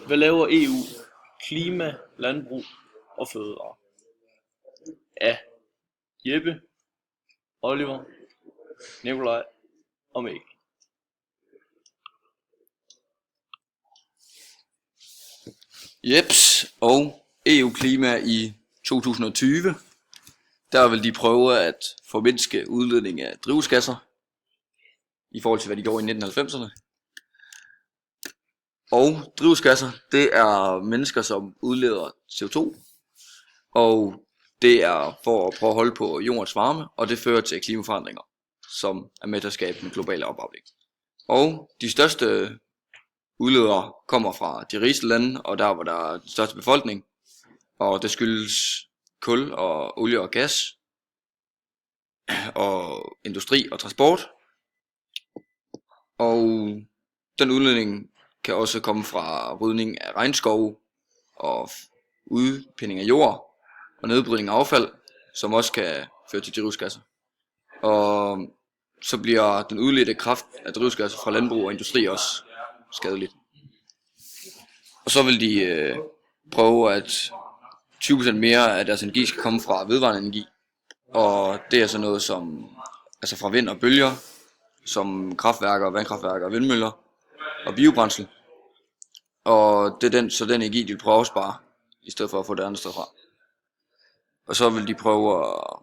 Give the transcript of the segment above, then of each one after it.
Hvad laver EU? Klima, landbrug og fødevare. Af Jeppe, Oliver, Nikolaj og Mikkel. Jeps, og EU-klima i 2020, der vil de prøve at formindske udledning af drivhusgasser i forhold til hvad de gjorde i 1990'erne. Og drivhusgasser, det er mennesker som udleder CO2, og det er for at prøve at holde på jordens varme, og det fører til klimaforandringer, som er med til at skabe en global opvarmning. Og de største udledere kommer fra de rigeste lande, og der hvor der er den største befolkning, og det skyldes kul og olie og gas, og industri og transport. Og den udledning kan også komme fra rydning af regnskove og udpinding af jord og nedbrydning af affald, som også kan føre til drivhusgasser. Og så bliver den udledte kraft af drivhusgasser fra landbrug og industri også skadeligt. Og så vil de prøve at 20% mere af deres energi skal komme fra vedvarende energi. Og det er så noget som altså fra vind og bølger, som kraftværker, vandkraftværker, vindmøller og biobrændsel. Og det er den energi, de vil prøve at spare, i stedet for at få det andet sted fra. Og så vil de prøve at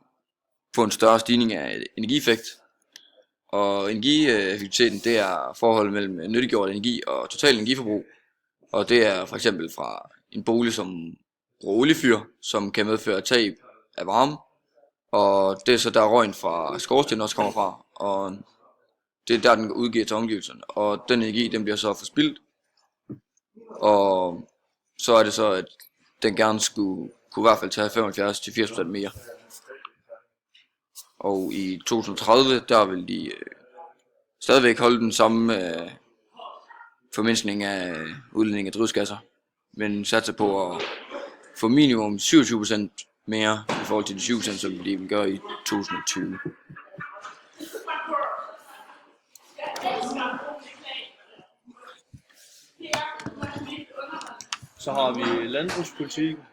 få en større stigning af energieffekt. Og energieffektiviteten, det er forholdet mellem nyttiggjort energi og total energiforbrug. Og det er for eksempel fra en bolig, som bruger oliefyr, som kan medføre tab af varme. Og det er så der røgen fra skorstenen også kommer fra. Og det er der, den udgiver til omgivelserne. Og den energi, den bliver så forspildt. Og så er det så, at den gerne kunne i hvert fald tage 75-80% mere. Og i 2030, der vil de stadigvæk holde den samme formindskning af udledning af drivhusgasser, men satser på at få minimum 27% mere i forhold til de 20%, som de vil gøre i 2020. Så har vi landbrugspolitikken.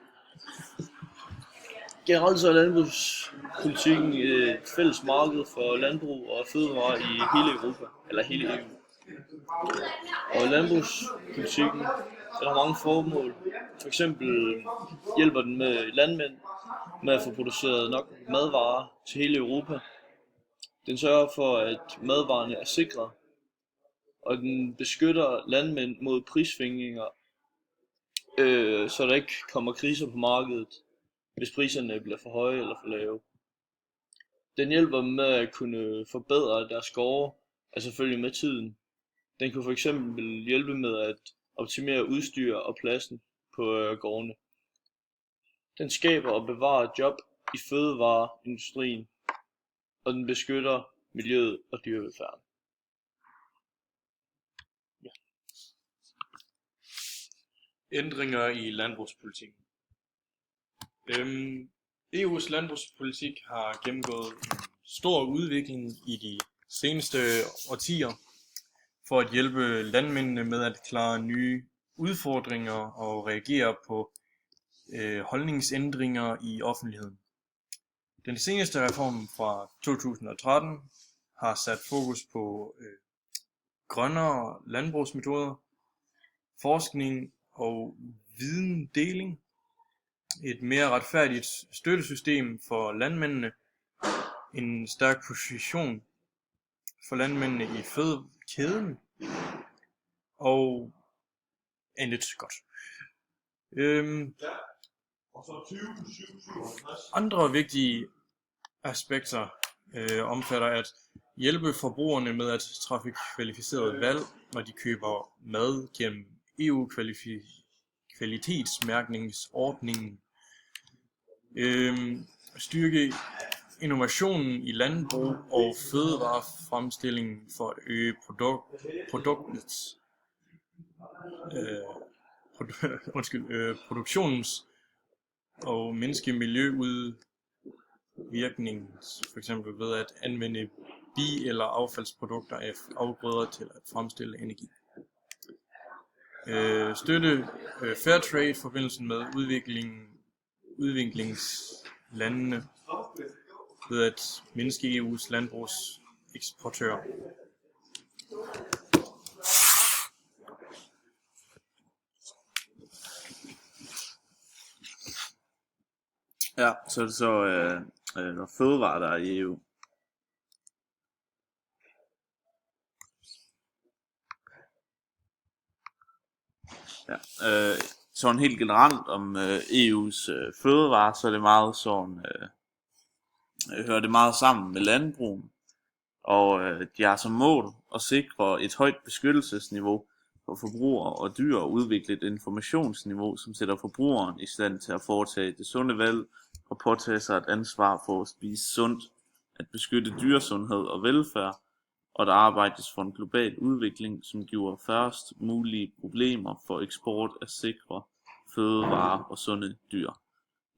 Generelt så er landbrugspolitikken et fælles marked for landbrug og fødevarer i hele Europa, eller hele EU. Og landbrugspolitikken den har mange formål. For eksempel hjælper den med landmænd med at få produceret nok madvarer til hele Europa. Den sørger for, at madvarerne er sikre, og den beskytter landmænd mod prissvingninger, så der ikke kommer kriser på markedet, hvis priserne bliver for høje eller for lave. Den hjælper dem med at kunne forbedre deres skove, altså selvfølgelig med tiden. Den kunne for eksempel hjælpe med at optimere udstyr og pladsen på gårdene. Den skaber og bevarer job i fødevareindustrien, og den beskytter miljøet og dyrevelfærden. Ændringer i landbrugspolitikken. EU's landbrugspolitik har gennemgået en stor udvikling i de seneste årtier for at hjælpe landmændene med at klare nye udfordringer og reagere på holdningsændringer i offentligheden. Den seneste reform fra 2013 har sat fokus på grønnere landbrugsmetoder, forskning og videndeling, et mere retfærdigt støttesystem for landmændene, en stærk position for landmændene i fødekæden og andet godt. Andre vigtige aspekter omfatter at hjælpe forbrugerne med at træffe kvalificerede valg, når de køber mad gennem EU-kvalitetsmærkningsordningen, styrke innovationen i landbrug og fødevarefremstilling for at øge produktionens og mindske miljøudvirkningen, for eksempel ved at anvende bi- eller affaldsprodukter af afgrøder til at fremstille energi. Støtte fair trade i forbindelse med udviklingslandene ved at mindske EU's landbrugseksportører. Ja, så er det så fødevarer, der er i EU. Ja, sådan helt generelt om EU's fødevarer, så er det meget sådan, hører det meget sammen med landbrugen, og de har som mål at sikre et højt beskyttelsesniveau for forbrugere og dyr og udvikle et informationsniveau, som sætter forbrugeren i stand til at foretage det sunde valg og påtage sig et ansvar for at spise sundt, at beskytte dyresundhed og velfærd, og der arbejdes for en global udvikling, som giver færrest mulige problemer for eksport af sikre fødevarer og sunde dyr.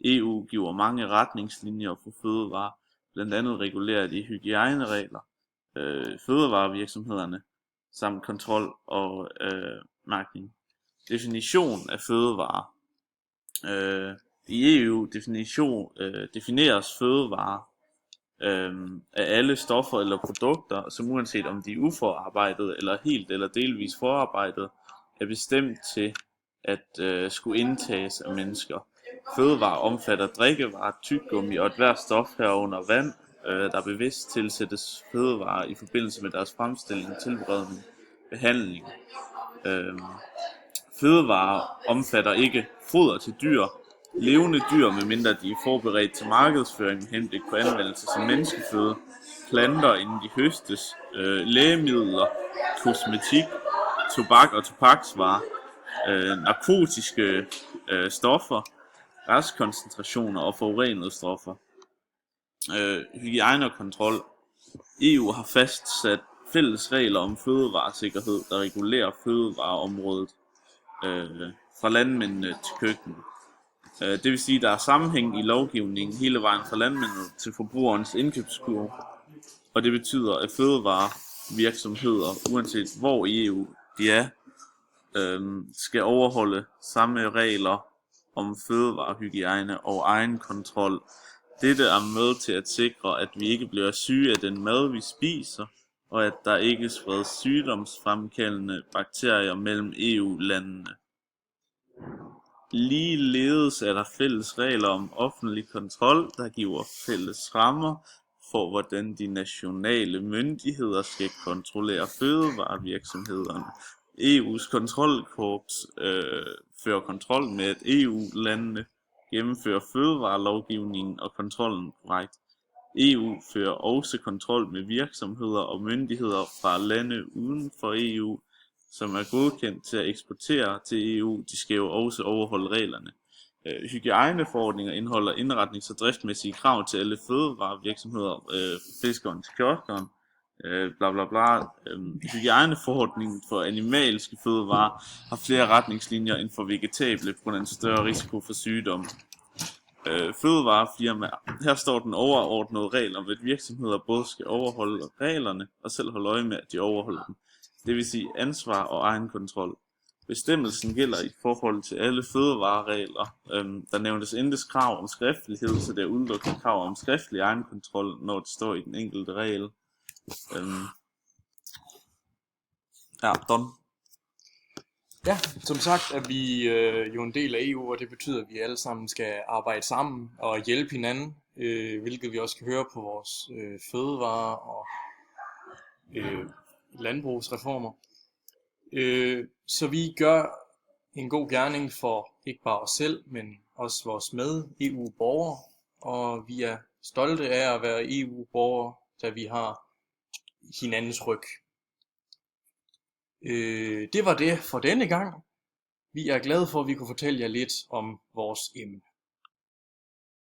EU giver mange retningslinjer for fødevarer, blandt andet regulerer de hygiejneregler, fødevarevirksomhederne, samt kontrol og mærkning. Definition af fødevarer. I EU defineres fødevarer af alle stoffer eller produkter, som uanset om de er uforarbejdet eller helt eller delvis forarbejdet, er bestemt til at skulle indtages af mennesker. Fødevarer omfatter drikkevarer, tyggegummi og ethvert stof herunder vand, der bevidst tilsættes fødevarer i forbindelse med deres fremstilling, tilberedning, behandling. Fødevarer omfatter ikke foder til dyr, levende dyr, medmindre de er forberedt til markedsføring med henblik på anvendelse som menneskeføde, planter inden de høstes, lægemidler, kosmetik, tobak og tobaksvarer, narkotiske stoffer, restkoncentrationer og forurenede stoffer. Hygiejne og kontrol. EU har fastsat fælles regler om fødevaresikkerhed, der regulerer fødevareområdet fra landmændene til køkkenet. Det vil sige, at der er sammenhæng i lovgivningen hele vejen fra landmændene til forbrugerens indkøbskurve, og det betyder, at fødevarevirksomheder, uanset hvor i EU de er, skal overholde samme regler om fødevarehygiejne og egen kontrol. Dette er med til at sikre, at vi ikke bliver syge af den mad, vi spiser, og at der ikke spredes sygdomsfremkaldende bakterier mellem EU-landene. Ligeledes er der fælles regler om offentlig kontrol, der giver fælles rammer for, hvordan de nationale myndigheder skal kontrollere fødevarevirksomhederne. EU's kontrolkorps fører kontrol med, at EU-landene gennemfører fødevarelovgivningen og kontrollen korrekt. EU fører også kontrol med virksomheder og myndigheder fra lande uden for EU, som er godkendt til at eksportere til EU. De skal jo også overholde reglerne. Hygiejneforordninger indeholder indretnings- og driftmæssige krav til alle fødevarevirksomheder, fiskeren til kioskeren, bla bla bla. Hygiejneforordningen for animalske fødevarer har flere retningslinjer end for vegetable på grund af en større risiko for sygdom. Fødevarefirmaer. Her står den overordnede regel om, at virksomheder både skal overholde reglerne og selv holde øje med, at de overholder dem. Det vil sige ansvar og egen kontrol. Bestemmelsen gælder i forhold til alle fødevareregler. Der nævnes intet krav om skriftlighed, så det er udelukkende krav om skriftlig egenkontrol, når det står i den enkelte regel. Don. Ja, som sagt er vi jo en del af EU, og det betyder, at vi alle sammen skal arbejde sammen og hjælpe hinanden, hvilket vi også kan høre på vores fødevarer og landbrugsreformer. Så vi gør en god gerning for ikke bare os selv, men også vores med-EU-borgere, og vi er stolte af at være EU-borgere, da vi har hinandens ryg. Det var det for denne gang. Vi er glade for, at vi kunne fortælle jer lidt om vores emne.